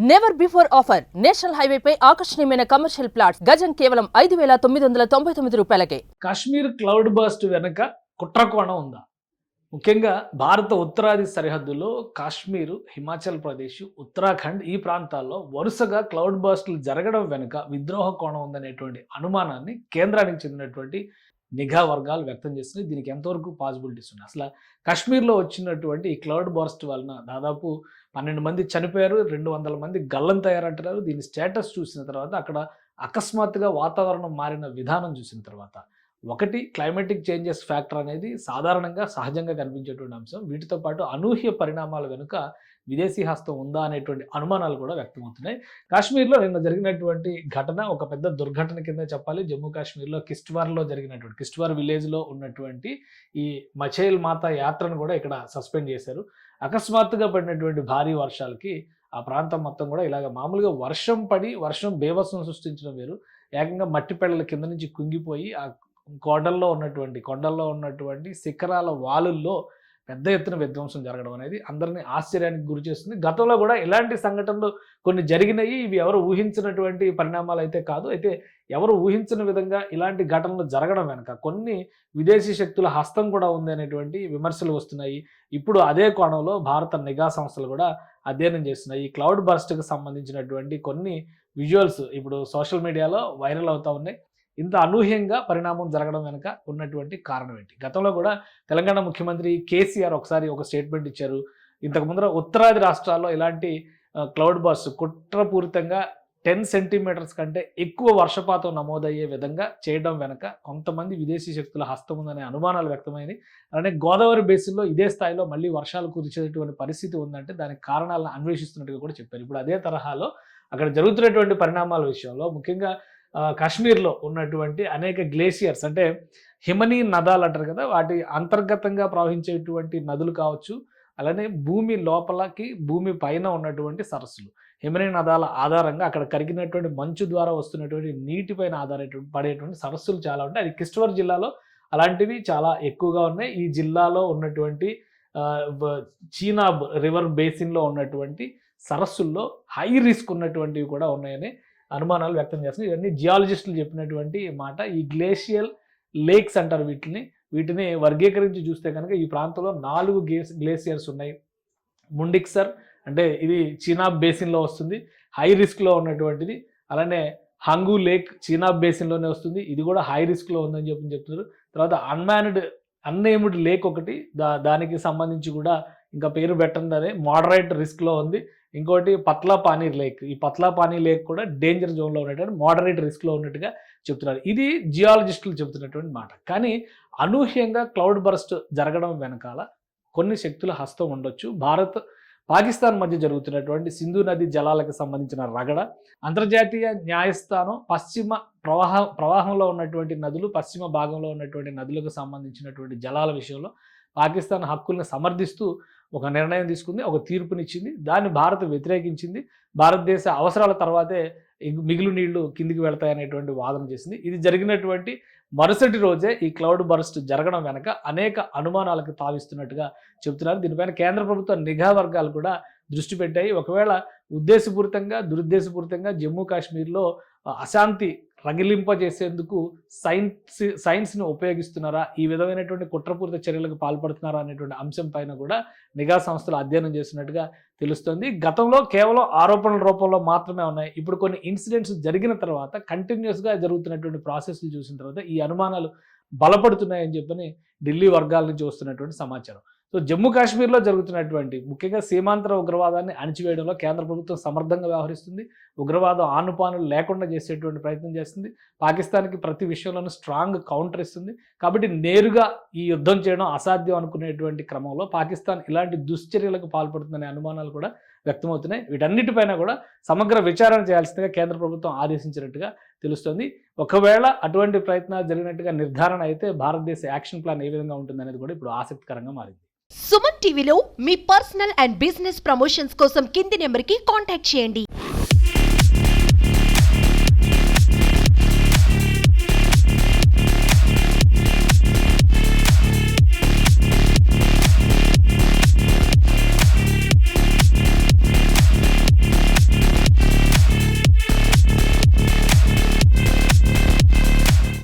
Never before offer national highway పై ఆకర్షణీయమైన commercial plots గజం కేవలం 5,999 రూపాయలకే. కాశ్మీర్ క్లౌడ్ బర్స్ట్ వెనుక కుట్రకోణం ఉందా? ముఖ్యంగా భారత ఉత్తరాది సరిహద్దులో కాశ్మీరు, హిమాచల్ ప్రదేశ్, ఉత్తరాఖండ్ ఈ ప్రాంతాల్లో వరుసగా క్లౌడ్ బర్స్టులు జరగడం వెనుక విద్రోహ కోణం ఉందనేటువంటి అనుమానాన్ని కేంద్రానికి చెందినటువంటి నిఘా వర్గాలు వ్యక్తం చేస్తున్నాయి. దీనికి ఎంతవరకు పాసిబిలిటీస్ ఉన్నాయి? అసలు కాశ్మీర్లో వచ్చినటువంటి ఈ క్లౌడ్ బర్స్ట్ వలన దాదాపు 12 మంది చనిపోయారు, 200 మంది గల్లంతయ్యారంటున్నారు. దీని స్టేటస్ చూసిన తర్వాత, అక్కడ అకస్మాత్తుగా వాతావరణం మారిన విధానం చూసిన తర్వాత, ఒకటి క్లైమాటిక్ చేంజెస్ ఫ్యాక్టర్ అనేది సాధారణంగా సహజంగా కనిపించేటువంటి అంశం. వీటితో పాటు అనూహ్య పరిణామాల వెనుక విదేశీ హస్తం ఉందా అనేటువంటి అనుమానాలు కూడా వ్యక్తమవుతున్నాయి. కాశ్మీర్లో నిన్న జరిగినటువంటి ఘటన ఒక పెద్ద దుర్ఘటన కింద చెప్పాలి. జమ్మూ కాశ్మీర్లో కిష్ట్వార్లో జరిగినటువంటి కిష్ట్వార్ విలేజ్లో ఉన్నటువంటి ఈ మచేల్ మాత యాత్రను కూడా ఇక్కడ సస్పెండ్ చేశారు. అకస్మాత్తుగా పడినటువంటి భారీ వర్షాలకి ఆ ప్రాంతం మొత్తం కూడా ఇలాగ మామూలుగా వర్షం పడి వర్షం బేభత్సం సృష్టించడం వేరు, ఏకంగా మట్టి పెళ్ళల కింద నుంచి కుంగిపోయి ఆ కొండల్లో ఉన్నటువంటి శిఖరాల వాలుల్లో పెద్ద ఎత్తున విధ్వంసం జరగడం అనేది అందరినీ ఆశ్చర్యానికి గురి చేస్తుంది. గతంలో కూడా ఇలాంటి సంఘటనలు కొన్ని జరిగినాయి. ఇవి ఎవరు ఊహించినటువంటి పరిణామాలు అయితే కాదు. అయితే ఎవరు ఊహించిన విధంగా ఇలాంటి ఘటనలు జరగడం వెనక కొన్ని విదేశీ శక్తుల హస్తం కూడా ఉంది అనేటువంటి విమర్శలు వస్తున్నాయి. ఇప్పుడు అదే కోణంలో భారత నిఘా సంస్థలు కూడా అధ్యయనం చేస్తున్నాయి. ఈ క్లౌడ్ బర్స్ట్కి సంబంధించినటువంటి కొన్ని విజువల్స్ ఇప్పుడు సోషల్ మీడియాలో వైరల్ అవుతూ ఉన్నాయి. ఇంత అనూహ్యంగా పరిణామం జరగడం వెనుక ఉన్నటువంటి కారణం ఏంటి? గతంలో కూడా తెలంగాణ ముఖ్యమంత్రి కేసీఆర్ ఒకసారి ఒక స్టేట్మెంట్ ఇచ్చారు. ఇంతకు ముందర ఉత్తరాది రాష్ట్రాల్లో ఇలాంటి క్లౌడ్ బర్స్ట్ కుట్రపూరితంగా 10 సెంటీమీటర్స్ కంటే ఎక్కువ వర్షపాతం నమోదయ్యే విధంగా చేయడం వెనక కొంతమంది విదేశీ శక్తుల హస్తం ఉందనే అనుమానాలు వ్యక్తమైనవి. అలానే గోదావరి బేసిన్లో ఇదే స్థాయిలో మళ్ళీ వర్షాలు కురిచేటువంటి పరిస్థితి ఉందంటే దానికి కారణాలను అన్వేషిస్తున్నట్టుగా కూడా చెప్పారు. ఇప్పుడు అదే తరహాలో అక్కడ జరుగుతున్నటువంటి పరిణామాల విషయంలో ముఖ్యంగా కాశ్మీర్లో ఉన్నటువంటి అనేక గ్లేషియర్స్, అంటే హిమనీ నదాలు అంటారు కదా, వాటి అంతర్గతంగా ప్రవహించేటువంటి నదులు కావచ్చు, అలానే భూమి లోపలకి భూమి పైన ఉన్నటువంటి సరస్సులు, హిమనీ నదాల ఆధారంగా అక్కడ కరిగినటువంటి మంచు ద్వారా వస్తున్నటువంటి నీటిపైన పడేటువంటి సరస్సులు చాలా ఉంటాయి. అది కిష్ట్వార్ జిల్లాలో అలాంటివి చాలా ఎక్కువగా ఉన్నాయి. ఈ జిల్లాలో ఉన్నటువంటి చీనాబ్ రివర్ బేసిన్లో ఉన్నటువంటి సరస్సుల్లో హై రిస్క్ ఉన్నటువంటివి కూడా ఉన్నాయని అనుమానాలు వ్యక్తం చేస్తున్నాయి. ఇవన్నీ జియాలజిస్టులు చెప్పినటువంటి మాట. ఈ గ్లేషియల్ లేక్స్ అంటారు వీటిని వర్గీకరించి చూస్తే కనుక ఈ ప్రాంతంలో 4 గ్లేషియర్స్ ఉన్నాయి. ముండిక్సర్ అంటే ఇది చీనాబ్ బేసిన్లో వస్తుంది, హై రిస్క్లో ఉన్నటువంటిది. అలానే హంగు లేక్ చీనాబ్ బేసిన్లోనే వస్తుంది, ఇది కూడా హై రిస్క్లో ఉందని చెప్తున్నారు. తర్వాత అన్నేమ్డ్ లేక్ ఒకటి, దానికి సంబంధించి కూడా ఇంకా పేరు పెట్టండి, మోడరేట్ రిస్క్లో ఉంది. ఇంకోటి పత్లా పానీ లేక్, ఈ పత్లా పానీ లేక్ కూడా డేంజర్ జోన్లో ఉన్నటువంటి మోడరేట్ రిస్క్లో ఉన్నట్టుగా చెప్తున్నారు. ఇది జియాలజిస్టులు చెబుతున్నటువంటి మాట. కానీ అనూహ్యంగా క్లౌడ్ బర్స్ట్ జరగడం వెనకాల కొన్ని శక్తుల హస్తం ఉండొచ్చు. పాకిస్తాన్ మధ్య జరుగుతున్నటువంటి సింధు నది జలాలకు సంబంధించిన రగడ, అంతర్జాతీయ న్యాయస్థానం పశ్చిమ ప్రవాహంలో ఉన్నటువంటి నదులు, పశ్చిమ భాగంలో ఉన్నటువంటి నదులకు సంబంధించినటువంటి జలాల విషయంలో పాకిస్తాన్ హక్కుల్ని సమర్థిస్తూ ఒక నిర్ణయం తీసుకుంది, ఒక తీర్పునిచ్చింది. దాన్ని భారత్ వ్యతిరేకించింది. భారతదేశ అవసరాల తర్వాతే మిగులు నీళ్లు కిందికి వెళ్తాయనేటువంటి వాదన చేసింది. ఇది జరిగినటువంటి మరుసటి రోజే ఈ క్లౌడ్ బర్స్ట్ జరగడం వెనక అనేక అనుమానాలకు తావిస్తున్నట్టుగా చెబుతున్నారు. దీనిపైన కేంద్ర ప్రభుత్వ నిఘా వర్గాలు కూడా దృష్టి పెట్టాయి. ఒకవేళ దురుద్దేశపూరితంగా జమ్మూ కాశ్మీర్లో అశాంతి రగిలింపజేసేందుకు సైన్స్ని ఉపయోగిస్తున్నారా, ఈ విధమైనటువంటి కుట్రపూరిత చర్యలకు పాల్పడుతున్నారా అనేటువంటి అంశం పైన కూడా నిఘా సంస్థలు అధ్యయనం చేస్తున్నట్టుగా తెలుస్తుంది. గతంలో కేవలం ఆరోపణల రూపంలో మాత్రమే ఉన్నాయి. ఇప్పుడు కొన్ని ఇన్సిడెంట్స్ జరిగిన తర్వాత కంటిన్యూస్గా జరుగుతున్నటువంటి ప్రాసెస్లు చూసిన తర్వాత ఈ అనుమానాలు బలపడుతున్నాయని చెప్పని ఢిల్లీ వర్గాల నుంచి వస్తున్నటువంటి సమాచారం. సో జమ్మూ కాశ్మీర్లో జరుగుతున్నటువంటి ముఖ్యంగా సీమాంతర ఉగ్రవాదాన్ని అణిచివేయడంలో కేంద్ర ప్రభుత్వం సమర్థంగా వ్యవహరిస్తుంది. ఉగ్రవాదం ఆనుపానులు లేకుండా చేసేటువంటి ప్రయత్నం చేస్తుంది. పాకిస్తాన్కి ప్రతి విషయంలోనూ స్ట్రాంగ్ కౌంటర్ ఇస్తుంది. కాబట్టి నేరుగా ఈ యుద్ధం చేయడం అసాధ్యం అనుకునేటువంటి క్రమంలో పాకిస్తాన్ ఇలాంటి దుశ్చర్యలకు పాల్పడుతుందనే అనుమానాలు కూడా వ్యక్తమవుతున్నాయి. వీటన్నిటిపైన కూడా సమగ్ర విచారణ చేయాల్సిందిగా కేంద్ర ప్రభుత్వం ఆదేశించినట్టుగా తెలుస్తుంది. ఒకవేళ అటువంటి ప్రయత్నాలు జరిగినట్టుగా నిర్ధారణ అయితే భారతదేశ యాక్షన్ ప్లాన్ ఏ విధంగా ఉంటుందనేది కూడా ఇప్పుడు ఆసక్తికరంగా మారింది. సుమన్ టీవీలో మీ పర్సనల్ అండ్ బిజినెస్ ప్రమోషన్స్ కోసం కింది నెంబర్కి కాంటాక్ట్ చేయండి.